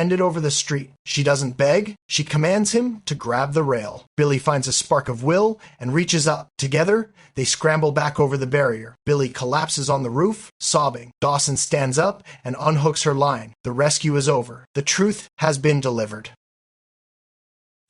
suspended over the street. She doesn't beg, she commands him to grab the rail. Billy finds a spark of will and reaches up. Together, they scramble back over the barrier. Billy collapses on the roof, sobbing. Dawson stands up and unhooks her line. The rescue is over. The truth has been delivered.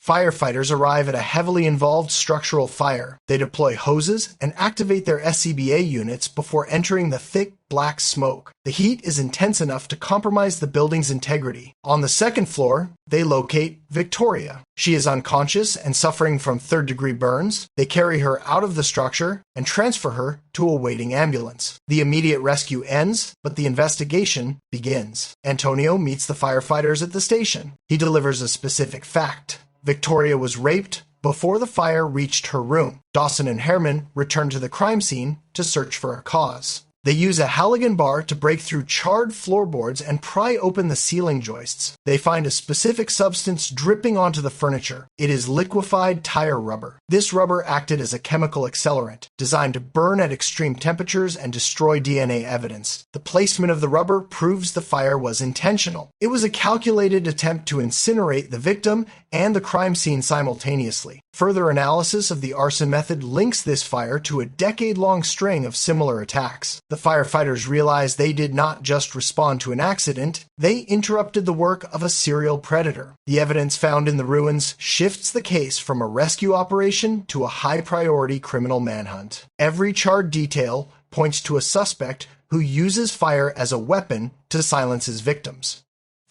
Firefighters arrive at a heavily involved structural fire. They deploy hoses and activate their SCBA units before entering the thick, black smoke. The heat is intense enough to compromise the building's integrity. On the second floor, they locate Victoria. She is unconscious and suffering from third-degree burns. They carry her out of the structure and transfer her to a waiting ambulance. The immediate rescue ends, but the investigation begins. Antonio meets the firefighters at the station. He delivers a specific fact. Victoria was raped before the fire reached her room. Dawson and Herman return to the crime scene to search for a cause. They use a Halligan bar to break through charred floorboards and pry open the ceiling joists. They find a specific substance dripping onto the furniture. It is liquefied tire rubber. This rubber acted as a chemical accelerant, designed to burn at extreme temperatures and destroy DNA evidence. The placement of the rubber proves the fire was intentional. It was a calculated attempt to incinerate the victim and the crime scene simultaneously. Further analysis of the arson method links this fire to a decade-long string of similar attacks. The firefighters realized they did not just respond to an accident, they interrupted the work of a serial predator. The evidence found in the ruins shifts the case from a rescue operation to a high-priority criminal manhunt. Every charred detail points to a suspect who uses fire as a weapon to silence his victims.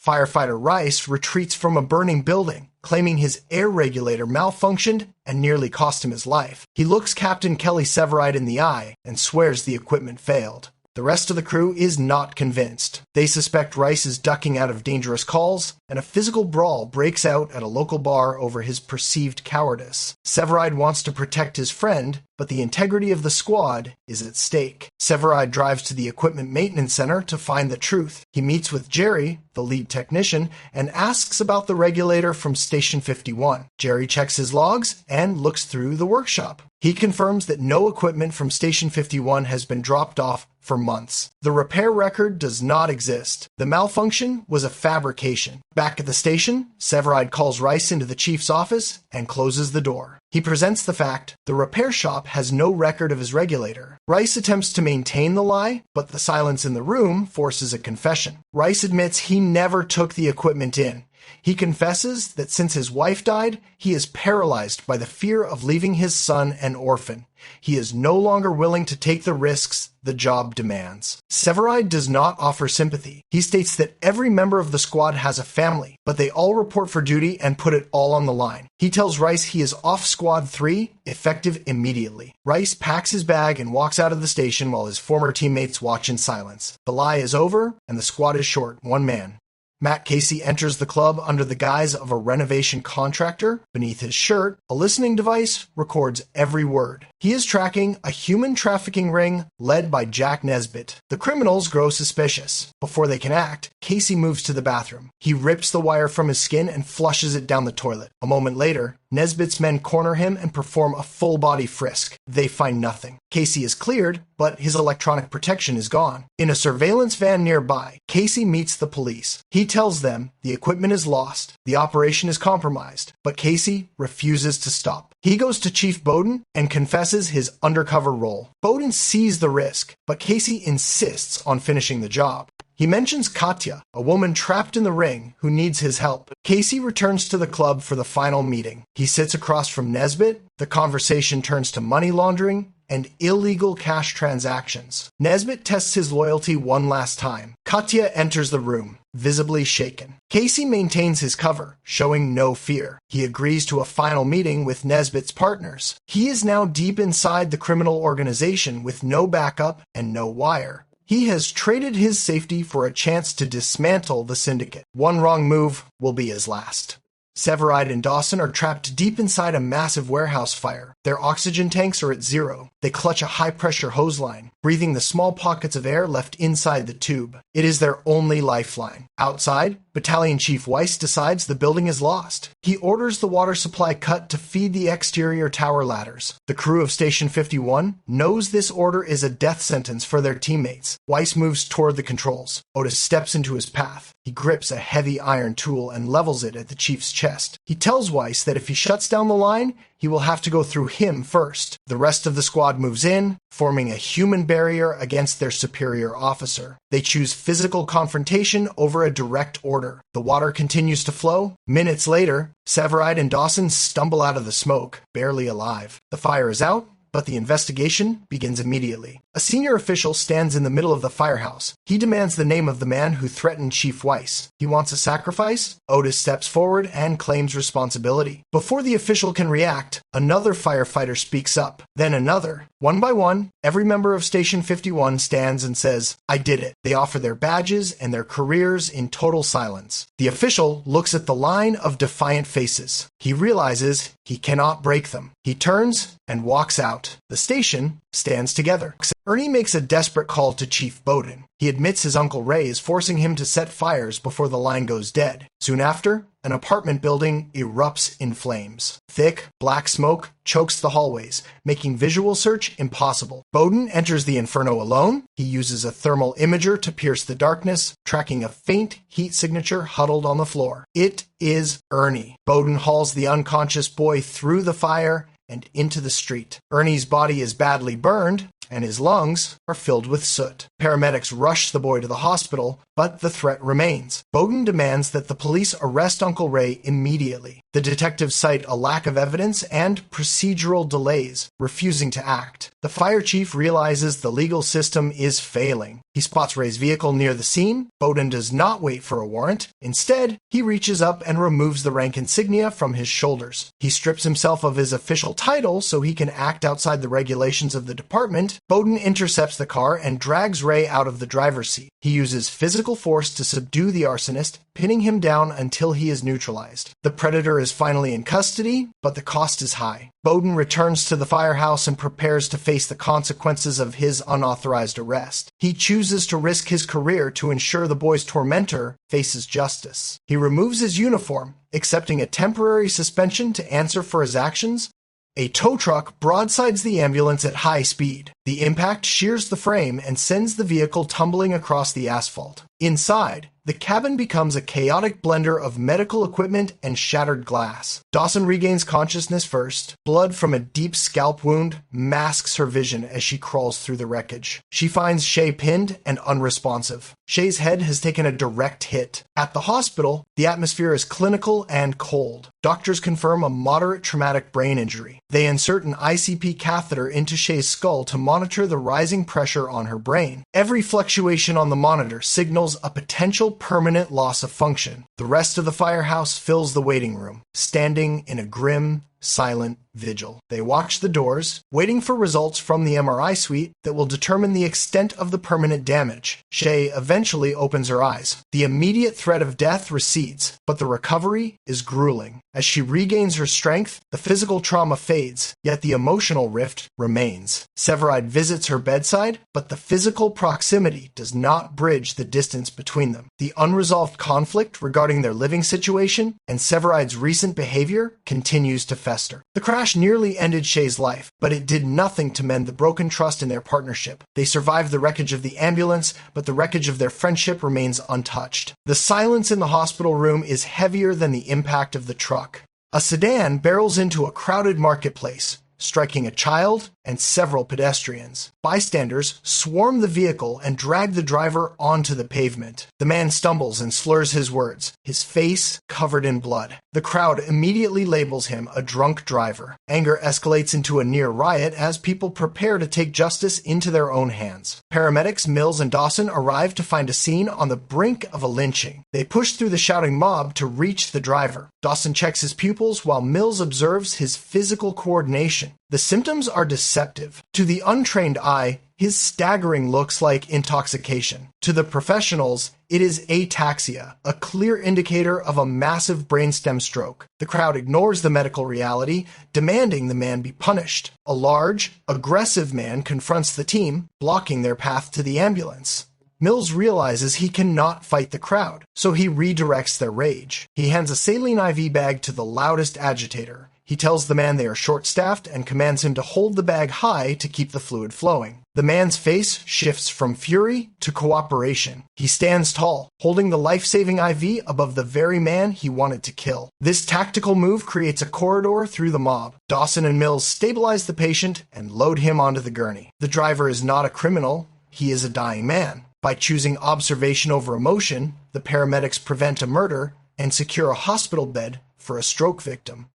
Firefighter Rice retreats from a burning building, claiming his air regulator malfunctioned and nearly cost him his life. He looks Captain Kelly Severide in the eye and swears the equipment failed. The rest of the crew is not convinced. They suspect Rice is ducking out of dangerous calls, and a physical brawl breaks out at a local bar over his perceived cowardice. Severide wants to protect his friend, but the integrity of the squad is at stake. Severide drives to the equipment maintenance center to find the truth. He meets with Jerry, the lead technician, and asks about the regulator from Station 51. Jerry checks his logs and looks through the workshop. He confirms that no equipment from Station 51 has been dropped off for months. The repair record does not exist. The malfunction was a fabrication. Back at the station, Severide calls Rice into the chief's office and closes the door. He presents the fact the repair shop has no record of his regulator. Rice attempts to maintain the lie, but the silence in the room forces a confession. Rice admits he never took the equipment in. He confesses that since his wife died, he is paralyzed by the fear of leaving his son an orphan. He is no longer willing to take the risks the job demands. Severide does not offer sympathy. He states that every member of the squad has a family, but they all report for duty and put it all on the line. He tells Rice he is off Squad 3, effective immediately. Rice packs his bag and walks out of the station while his former teammates watch in silence. The lie is over, and the squad is short one man. Matt Casey enters the club under the guise of a renovation contractor. Beneath his shirt, a listening device records every word. He is tracking a human trafficking ring led by Jack Nesbitt. The criminals grow suspicious. Before they can act, Casey moves to the bathroom. He rips the wire from his skin and flushes it down the toilet. A moment later, Nesbitt's men corner him and perform a full-body frisk. They find nothing. Casey is cleared, but his electronic protection is gone. In a surveillance van nearby, Casey meets the police. He tells them the equipment is lost, the operation is compromised, but Casey refuses to stop. He goes to Chief Bowden and confesses his undercover role. Bowden sees the risk, but Casey insists on finishing the job. He mentions Katya, a woman trapped in the ring who needs his help. Casey returns to the club for the final meeting. He sits across from Nesbitt. The conversation turns to money laundering and illegal cash transactions. Nesbitt tests his loyalty one last time. Katya enters the room, visibly shaken. Casey maintains his cover, showing no fear. He agrees to a final meeting with Nesbitt's partners. He is now deep inside the criminal organization with no backup and no wire. He has traded his safety for a chance to dismantle the syndicate. One wrong move will be his last. Severide and Dawson are trapped deep inside a massive warehouse fire. Their oxygen tanks are at zero. They clutch a high-pressure hose line, breathing the small pockets of air left inside the tube. It is their only lifeline. Outside, Battalion Chief Weiss decides the building is lost. He orders the water supply cut to feed the exterior tower ladders. The crew of Station 51 knows this order is a death sentence for their teammates. Weiss moves toward the controls. Otis steps into his path. He grips a heavy iron tool and levels it at the chief's chest. He tells Weiss that if he shuts down the line, he will have to go through him first. The rest of the squad moves in, forming a human barrier against their superior officer. They choose physical confrontation over a direct order. The water continues to flow. Minutes later, Severide and Dawson stumble out of the smoke, barely alive. The fire is out, but the investigation begins immediately. A senior official stands in the middle of the firehouse. He demands the name of the man who threatened Chief Weiss. He wants a sacrifice. Otis steps forward and claims responsibility. Before the official can react, another firefighter speaks up. Then another. One by one, every member of Station 51 stands and says, "I did it." They offer their badges and their careers in total silence. The official looks at the line of defiant faces. He realizes he cannot break them. He turns and walks out. The station stands together. Ernie makes a desperate call to Chief Bowden. He admits his Uncle Ray is forcing him to set fires before the line goes dead. Soon after, an apartment building erupts in flames. Thick, black smoke chokes the hallways, making visual search impossible. Bowden enters the inferno alone. He uses a thermal imager to pierce the darkness, tracking a faint heat signature huddled on the floor. It is Ernie. Bowden hauls the unconscious boy through the fire and into the street. Ernie's body is badly burned, and his lungs are filled with soot. Paramedics rush the boy to the hospital, but the threat remains. Bowden demands that the police arrest Uncle Ray immediately. The detectives cite a lack of evidence and procedural delays, refusing to act. The fire chief realizes the legal system is failing. He spots Ray's vehicle near the scene. Bowden does not wait for a warrant. Instead, he reaches up and removes the rank insignia from his shoulders. He strips himself of his official title so he can act outside the regulations of the department. Bowden intercepts the car and drags Ray out of the driver's seat. He uses physical force to subdue the arsonist, pinning him down until he is neutralized. The predator is finally in custody, but the cost is high. Bowden returns to the firehouse and prepares to face the consequences of his unauthorized arrest. He chooses to risk his career to ensure the boy's tormentor faces justice. He removes his uniform, accepting a temporary suspension to answer for his actions. A tow truck broadsides the ambulance at high speed. The impact shears the frame and sends the vehicle tumbling across the asphalt. Inside, the cabin becomes a chaotic blender of medical equipment and shattered glass. Dawson regains consciousness first. Blood from a deep scalp wound masks her vision as she crawls through the wreckage. She finds Shay pinned and unresponsive. Shay's head has taken a direct hit. At the hospital, the atmosphere is clinical and cold. Doctors confirm a moderate traumatic brain injury. They insert an ICP catheter into Shay's skull to monitor the rising pressure on her brain. Every fluctuation on the monitor signals a potential permanent loss of function. The rest of the firehouse fills the waiting room, standing in a grim, silent vigil. They watch the doors, waiting for results from the MRI suite that will determine the extent of the permanent damage. Shay eventually opens her eyes. The immediate threat of death recedes, but the recovery is grueling. As she regains her strength, the physical trauma fades, yet the emotional rift remains. Severide visits her bedside, but the physical proximity does not bridge the distance between them. The unresolved conflict regarding their living situation and Severide's recent behavior continues to fester. The crash nearly ended Shay's life, but it did nothing to mend the broken trust in their partnership. They survived the wreckage of the ambulance, but the wreckage of their friendship remains untouched. The silence in the hospital room is heavier than the impact of the truck. A sedan barrels into a crowded marketplace, striking a child and several pedestrians. Bystanders swarm the vehicle and drag the driver onto the pavement. The man stumbles and slurs his words, his face covered in blood. The crowd immediately labels him a drunk driver. Anger escalates into a near riot as people prepare to take justice into their own hands. Paramedics Mills and Dawson arrive to find a scene on the brink of a lynching. They push through the shouting mob to reach the driver. Dawson checks his pupils while Mills observes his physical coordination. The symptoms are deceptive. To the untrained eye, his staggering looks like intoxication. To the professionals, it is ataxia, a clear indicator of a massive brainstem stroke. The crowd ignores the medical reality, demanding the man be punished. A large, aggressive man confronts the team, blocking their path to the ambulance. Mills realizes he cannot fight the crowd, so he redirects their rage. He hands a saline IV bag to the loudest agitator. He tells the man they are short-staffed and commands him to hold the bag high to keep the fluid flowing. The The man's face shifts from fury to cooperation. He stands tall, holding the life-saving IV above the very man he wanted to kill. This tactical move creates a corridor through the mob. Dawson and Mills stabilize the patient and load him onto the gurney. The driver is not a criminal, he is a dying man. By choosing observation over emotion, the paramedics prevent a murder and secure a hospital bed for a stroke victim.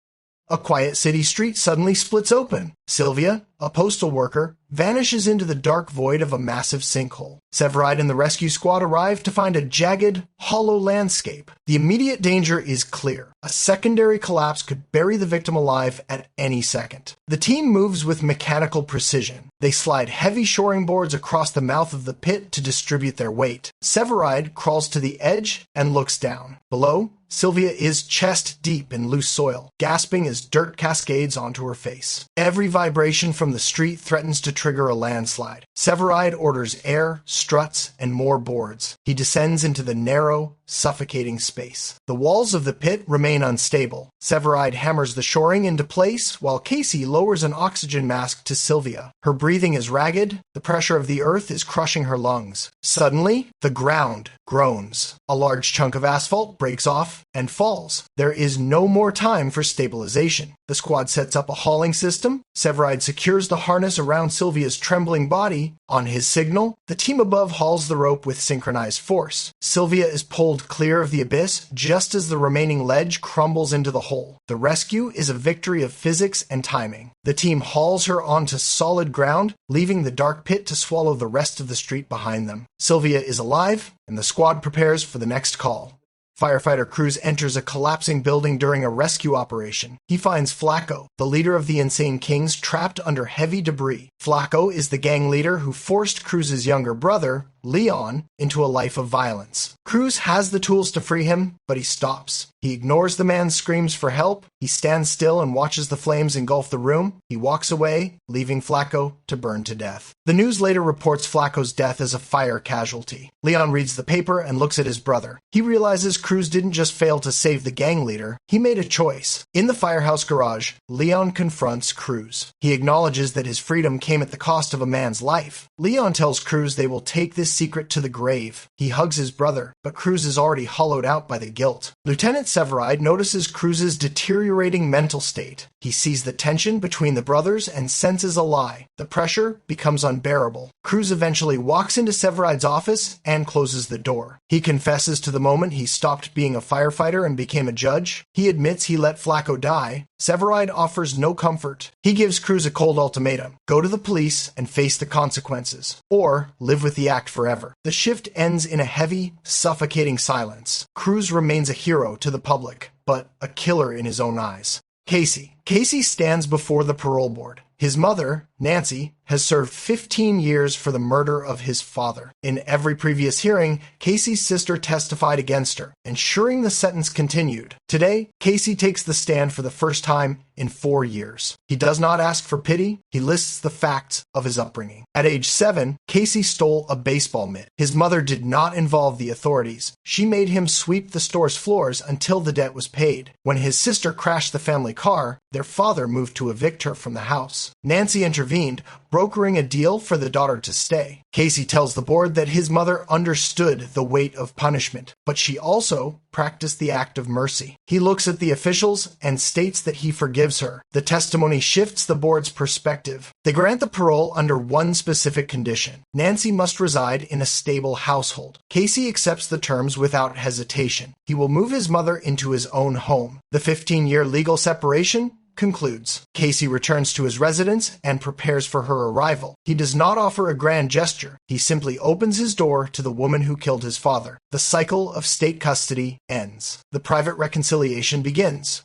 A quiet city street suddenly splits open. Sylvia, a postal worker, vanishes into the dark void of a massive sinkhole. Severide and the rescue squad arrive to find a jagged, hollow landscape. The immediate danger is clear. A secondary collapse could bury the victim alive at any second. The team moves with mechanical precision. They slide heavy shoring boards across the mouth of the pit to distribute their weight. Severide crawls to the edge and looks down. Below, Sylvia is chest deep in loose soil, gasping as dirt cascades onto her face. Every vibration from the street threatens to trigger a landslide. Severide orders air, struts, and more boards. He descends into the narrow, suffocating space. The walls of the pit remain unstable. Severide hammers the shoring into place, while Casey lowers an oxygen mask to Sylvia. Her breathing is ragged. The pressure of the earth is crushing her lungs. Suddenly, the ground groans. A large chunk of asphalt breaks off and falls. There is no more time for stabilization. The squad sets up a hauling system. Severide secures the harness around Sylvia's trembling body. On his signal, the team above hauls the rope with synchronized force. Sylvia is pulled clear of the abyss just as the remaining ledge crumbles into the hole. The rescue is a victory of physics and timing. The team hauls her onto solid ground, leaving the dark pit to swallow the rest of the street behind them. Sylvia is alive, and the squad prepares for the next call. Firefighter Cruz enters a collapsing building during a rescue operation. He finds Flacco, the leader of the Insane Kings, trapped under heavy debris. Flacco is the gang leader who forced Cruz's younger brother, Leon, into a life of violence. Cruz has the tools to free him, but he stops. He ignores the man's screams for help. He stands still and watches the flames engulf the room. He walks away, leaving Flacco to burn to death. The news later reports Flacco's death as a fire casualty. Leon reads the paper and looks at his brother. He realizes Cruz didn't just fail to save the gang leader, he made a choice. In the firehouse garage, Leon confronts Cruz. He acknowledges that his freedom came at the cost of a man's life. Leon tells Cruz they will take this secret to the grave. He hugs his brother, but Cruz is already hollowed out by the guilt. Lieutenant Severide notices Cruz's deteriorating mental state. He sees the tension between the brothers and senses a lie. The pressure becomes unbearable. Cruz eventually walks into Severide's office and closes the door. He confesses to the moment he stopped being a firefighter and became a judge. He admits he let Flacco die. Severide offers no comfort. He gives Cruz a cold ultimatum. Go to the police and face the consequences, or live with the act forever. The shift ends in a heavy, suffocating silence. Cruz remains a hero to the public, but a killer in his own eyes. Casey stands before the parole board. His mother, Nancy, has served 15 years for the murder of his father. In every previous hearing, Casey's sister testified against her, ensuring the sentence continued. Today, Casey takes the stand for the first time in 4 years. He does not ask for pity. He lists the facts of his upbringing. At age 7, Casey stole a baseball mitt. His mother did not involve the authorities. She made him sweep the store's floors until the debt was paid. When his sister crashed the family car, their father moved to evict her from the house. Nancy intervened, brokering a deal for the daughter to stay. Casey tells the board that his mother understood the weight of punishment, but she also practiced the act of mercy. He looks at the officials and states that he forgives her. The testimony shifts the board's perspective. They grant the parole under one specific condition. Nancy must reside in a stable household. Casey accepts the terms without hesitation. He will move his mother into his own home. The 15-year legal separation concludes. Casey returns to his residence and prepares for her arrival. He does not offer a grand gesture. He simply opens his door to the woman who killed his father. The cycle of state custody ends. The private reconciliation begins.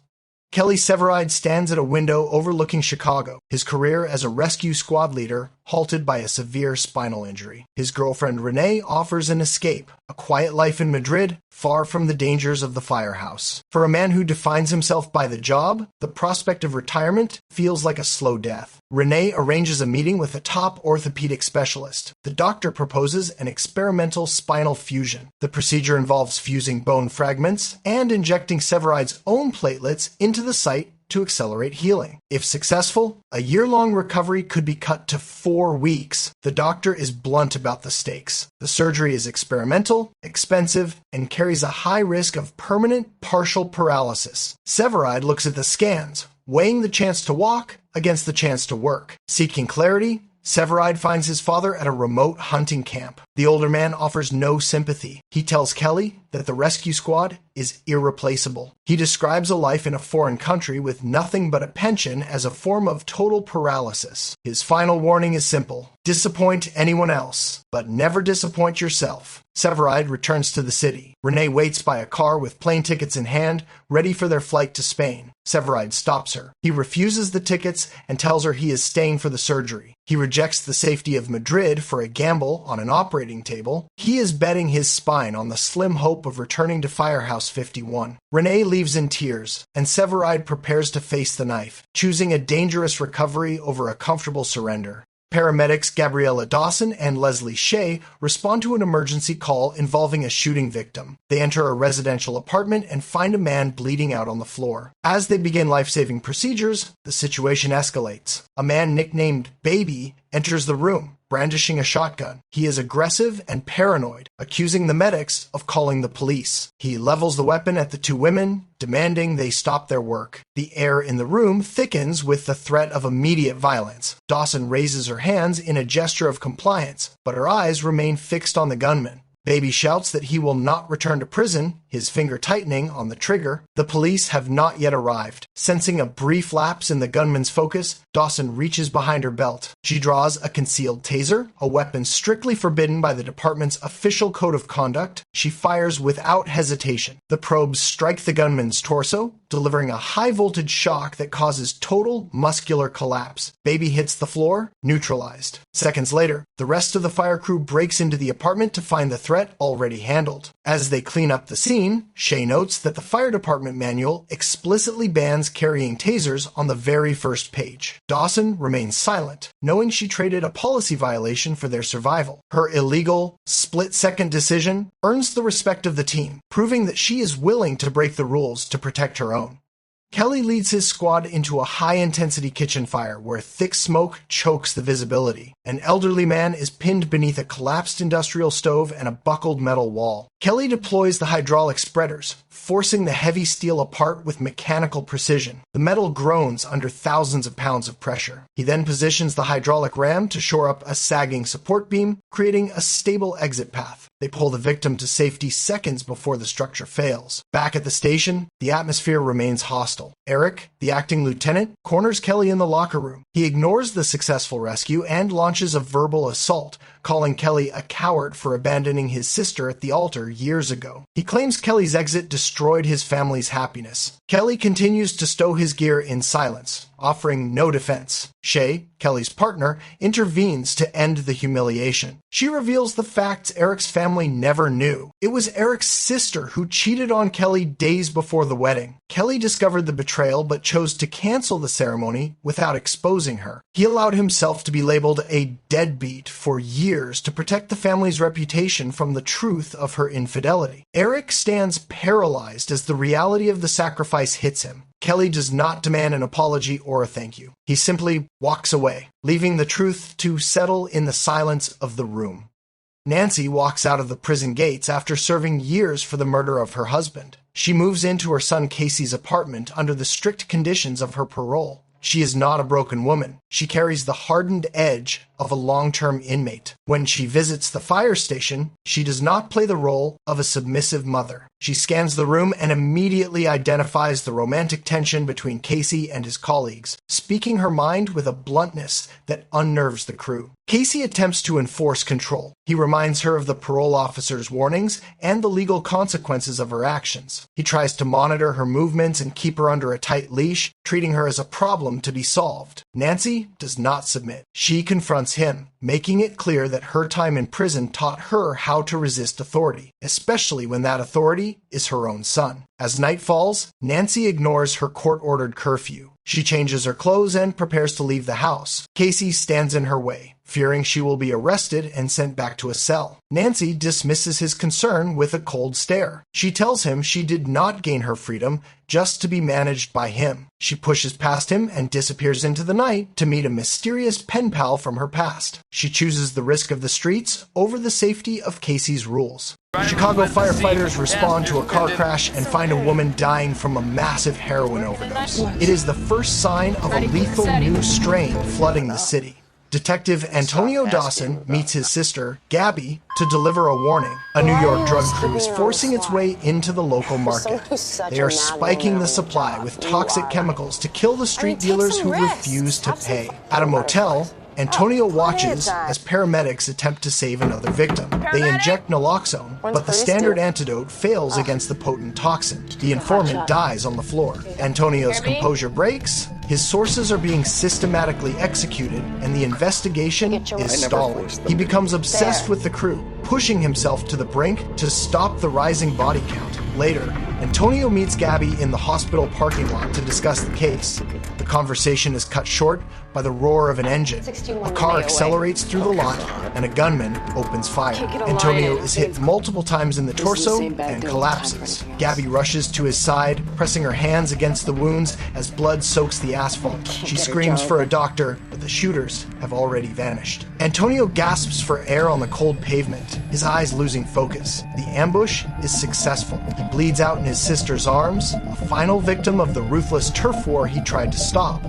Kelly Severide stands at a window overlooking Chicago, his career as a rescue squad leader halted by a severe spinal injury. His girlfriend Renee offers an escape, a quiet life in Madrid, far from the dangers of the firehouse. For a man who defines himself by the job, the prospect of retirement feels like a slow death. Renee arranges a meeting with a top orthopedic specialist. The doctor proposes an experimental spinal fusion. The procedure involves fusing bone fragments and injecting Severide's own platelets into the site to accelerate healing. If successful, a year-long recovery could be cut to 4 weeks. The doctor is blunt about the stakes. The surgery is experimental, expensive, and carries a high risk of permanent partial paralysis. Severide looks at the scans, weighing the chance to walk against the chance to work. Seeking clarity, Severide finds his father at a remote hunting camp. The older man offers no sympathy. He tells Kelly that the rescue squad is irreplaceable. He describes a life in a foreign country with nothing but a pension as a form of total paralysis. His final warning is simple: disappoint anyone else, but never disappoint yourself. Severide returns to the city. Renee waits by a car with plane tickets in hand, ready for their flight to Spain. Severide stops her. He refuses the tickets and tells her he is staying for the surgery. He rejects the safety of Madrid for a gamble on an operating table. He is betting his spine on the slim hope of returning to Firehouse 51. Renee leaves in tears, and Severide prepares to face the knife, choosing a dangerous recovery over a comfortable surrender. Paramedics Gabriella Dawson and Leslie Shea respond to an emergency call involving a shooting victim. They enter a residential apartment and find a man bleeding out on the floor. As they begin life-saving procedures, the situation escalates. A man nicknamed Baby enters the room, brandishing a shotgun. He is aggressive and paranoid, accusing the medics of calling the police. He levels the weapon at the two women, demanding they stop their work. The air in the room thickens with the threat of immediate violence. Dawson raises her hands in a gesture of compliance, but her eyes remain fixed on the gunman. Baby shouts that he will not return to prison, his finger tightening on the trigger. The police have not yet arrived. Sensing a brief lapse in the gunman's focus, Dawson reaches behind her belt. She draws a concealed taser, a weapon strictly forbidden by the department's official code of conduct. She fires without hesitation. The probes strike the gunman's torso, delivering a high-voltage shock that causes total muscular collapse. Baby hits the floor, neutralized. Seconds later, the rest of the fire crew breaks into the apartment to find the threat already handled. As they clean up the scene, Shea notes that the fire department manual explicitly bans carrying tasers on the very first page. Dawson remains silent, knowing she traded a policy violation for their survival. Her illegal, split-second decision earns the respect of the team, proving that she is willing to break the rules to protect her own. Kelly leads his squad into a high-intensity kitchen fire where thick smoke chokes the visibility. An elderly man is pinned beneath a collapsed industrial stove and a buckled metal wall. Kelly deploys the hydraulic spreaders, forcing the heavy steel apart with mechanical precision. The metal groans under thousands of pounds of pressure. He then positions the hydraulic ram to shore up a sagging support beam, creating a stable exit path. They pull the victim to safety seconds before the structure fails. Back at the station, the atmosphere remains hostile. Eric, the acting lieutenant, corners Kelly in the locker room. He ignores the successful rescue and launches a verbal assault, calling Kelly a coward for abandoning his sister at the altar years ago. He claims Kelly's exit destroyed his family's happiness. Kelly continues to stow his gear in silence, offering no defense. Shea, Kelly's partner, intervenes to end the humiliation. She reveals the facts Eric's family never knew. It was Eric's sister who cheated on Kelly days before the wedding. Kelly discovered the betrayal but chose to cancel the ceremony without exposing her. He allowed himself to be labeled a deadbeat for years to protect the family's reputation from the truth of her infidelity. Eric stands paralyzed as the reality of the sacrifice hits him. Kelly does not demand an apology or a thank you. He simply walks away, leaving the truth to settle in the silence of the room. Nancy walks out of the prison gates after serving years for the murder of her husband. She moves into her son Casey's apartment under the strict conditions of her parole. She is not a broken woman. She carries the hardened edge of a long-term inmate. When she visits the fire station, she does not play the role of a submissive mother. She scans the room and immediately identifies the romantic tension between Casey and his colleagues, speaking her mind with a bluntness that unnerves the crew. Casey attempts to enforce control. He reminds her of the parole officer's warnings and the legal consequences of her actions. He tries to monitor her movements and keep her under a tight leash, treating her as a problem to be solved. Nancy does not submit. She confronts him, making it clear that her time in prison taught her how to resist authority, especially when that authority is her own son. As night falls, Nancy ignores her court-ordered curfew. She changes her clothes and prepares to leave the house. Casey stands in her way, fearing she will be arrested and sent back to a cell. Nancy dismisses his concern with a cold stare. She tells him she did not gain her freedom just to be managed by him. She pushes past him and disappears into the night to meet a mysterious pen pal from her past. She chooses the risk of the streets over the safety of Casey's rules. Chicago firefighters respond to a car crash and find a woman dying from a massive heroin overdose. It is the first sign of a lethal new strain flooding the city. Detective Antonio Dawson meets his sister, Gabby, to deliver a warning. A New York drug crew is forcing its way into the local market. They are spiking the supply with toxic chemicals to kill the street dealers who refuse to pay. At a motel, Antonio watches as paramedics attempt to save another victim. They inject naloxone, but the standard antidote fails against the potent toxin. The informant dies on the floor. Antonio's composure breaks, his sources are being systematically executed, and the investigation is stalling. He becomes obsessed with the crew, pushing himself to the brink to stop the rising body count. Later, Antonio meets Gabby in the hospital parking lot to discuss the case. The conversation is cut short by the roar of an engine. A car accelerates through the lot, and a gunman opens fire. Antonio is hit multiple times in the torso and collapses. Gabby rushes to his side, pressing her hands against the wounds as blood soaks the asphalt. She screams for a doctor, but the shooters have already vanished. Antonio gasps for air on the cold pavement, his eyes losing focus. The ambush is successful. He bleeds out in his sister's arms, a final victim of the ruthless turf war he tried to stop.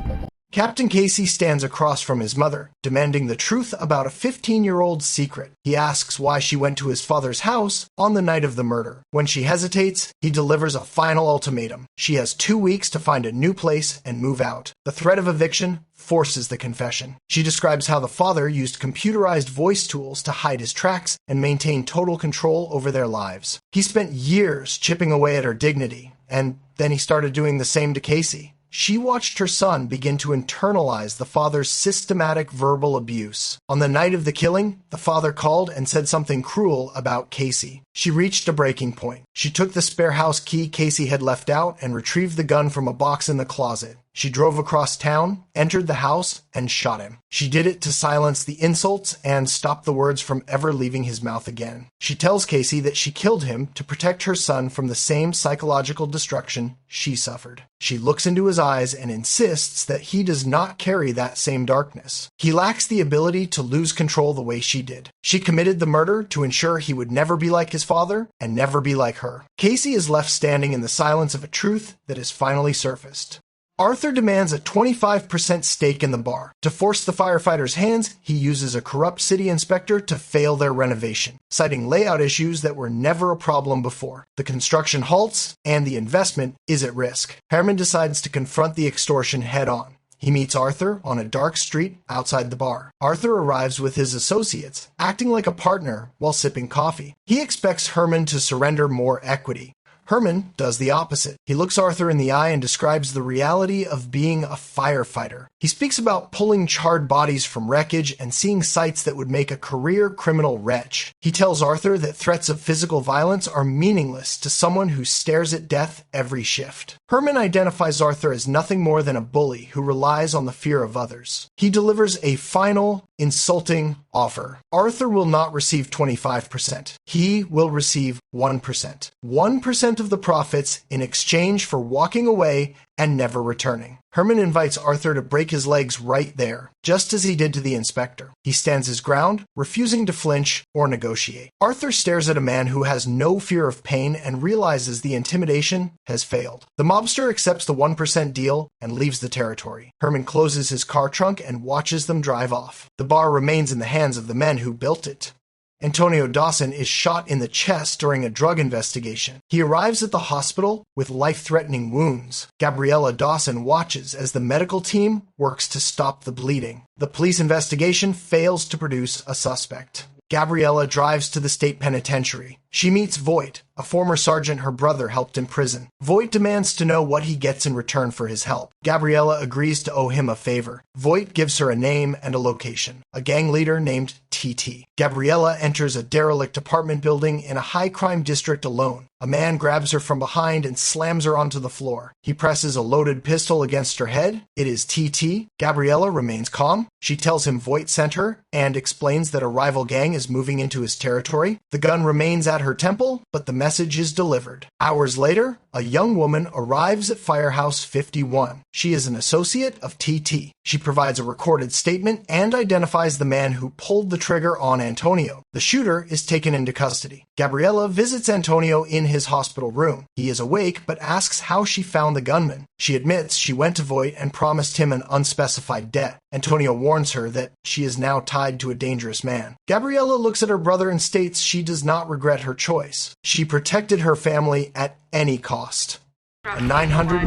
Captain Casey stands across from his mother, demanding the truth about a 15-year-old secret. He asks why she went to his father's house on the night of the murder. When she hesitates, he delivers a final ultimatum. She has 2 weeks to find a new place and move out. The threat of eviction forces the confession. She describes how the father used computerized voice tools to hide his tracks and maintain total control over their lives. He spent years chipping away at her dignity, and then he started doing the same to Casey. She watched her son begin to internalize the father's systematic verbal abuse. On the night of the killing, the father called and said something cruel about Casey. She reached a breaking point. She took the spare house key Casey had left out and retrieved the gun from a box in the closet. She drove across town, entered the house, and shot him. She did it to silence the insults and stop the words from ever leaving his mouth again. She tells Casey that she killed him to protect her son from the same psychological destruction she suffered. She looks into his eyes and insists that he does not carry that same darkness. He lacks the ability to lose control the way she did. She committed the murder to ensure he would never be like his father and never be like her. Casey is left standing in the silence of a truth that has finally surfaced. Arthur demands a 25% stake in the bar. To force the firefighters' hands, he uses a corrupt city inspector to fail their renovation, citing layout issues that were never a problem before. The construction halts, and the investment is at risk. Herman decides to confront the extortion head-on. He meets Arthur on a dark street outside the bar. Arthur arrives with his associates, acting like a partner while sipping coffee. He expects Herman to surrender more equity. Herman does the opposite. He looks Arthur in the eye and describes the reality of being a firefighter. He speaks about pulling charred bodies from wreckage and seeing sights that would make a career criminal wretch. He tells Arthur that threats of physical violence are meaningless to someone who stares at death every shift. Herman identifies Arthur as nothing more than a bully who relies on the fear of others. He delivers a final, insulting offer. Arthur will not receive 25%. He will receive 1%. 1% of the profits in exchange for walking away and never returning. Herman invites Arthur to break his legs right there, just as he did to the inspector. He stands his ground, refusing to flinch or negotiate. Arthur stares at a man who has no fear of pain and realizes the intimidation has failed. The mobster accepts the 1% deal and leaves the territory. Herman closes his car trunk and watches them drive off. The bar remains in the hands of the men who built it. Antonio Dawson is shot in the chest during a drug investigation. He arrives at the hospital with life-threatening wounds. Gabriella Dawson watches as the medical team works to stop the bleeding. The police investigation fails to produce a suspect. Gabriella drives to the state penitentiary. She meets Voight, a former sergeant her brother helped in prison. Voight demands to know what he gets in return for his help. Gabriella agrees to owe him a favor. Voight gives her a name and a location, a gang leader named TT. Gabriella enters a derelict apartment building in a high-crime district alone. A man grabs her from behind and slams her onto the floor. He presses a loaded pistol against her head. It is TT. Gabriella remains calm. She tells him Voight sent her and explains that a rival gang is moving into his territory. The gun remains at her temple, but the message is delivered. Hours later, a young woman arrives at Firehouse 51. She is an associate of TT. She provides a recorded statement and identifies the man who pulled the trigger on Antonio. The shooter is taken into custody. Gabriella visits Antonio in his hospital room. He is awake but asks how she found the gunman. She admits she went to Voight and promised him an unspecified debt. Antonio warns her that she is now tied to a dangerous man. Gabriella looks at her brother and states she does not regret her choice. She protected her family at any cost. A 900